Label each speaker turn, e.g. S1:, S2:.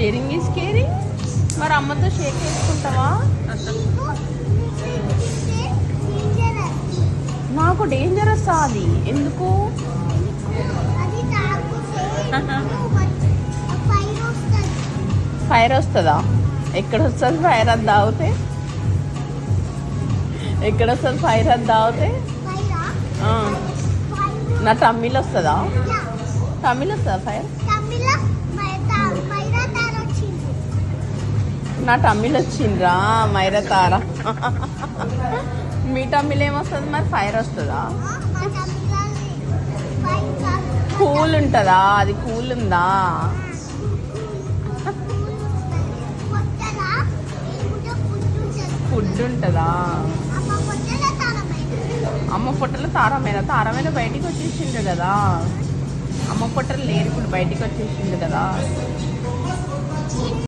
S1: Sharing is caring. మరి అమ్మతో share చేసుకుంటావా? నాకు డేంజరస్ అది. ఎందుకు? ఫైర్ వస్తుందా? ఎక్కడ వస్తుంది ఫైర్? అది తాగితే ఎక్కడ వస్తుంది ఫైర్? అది తాగితే నా టమ్మీలో వస్తుందా? టమ్మీలో వస్తుందా ఫైర్? నా టమ్మీలో వచ్చిండ్రా మైరా తార. మీ టమ్మీలో ఏమొస్తుంది మరి? ఫైర్ వస్తుందా? కూల్ ఉంటుందా? అది కూల్ ఉందా? ఫుడ్ ఉంటుందా? అమ్మ పొట్టలో తారమైన బయటికి వచ్చేసిండు కదా. అమ్మ పొట్టలు లేరు ఇప్పుడు, బయటికి వచ్చేసిండు కదా.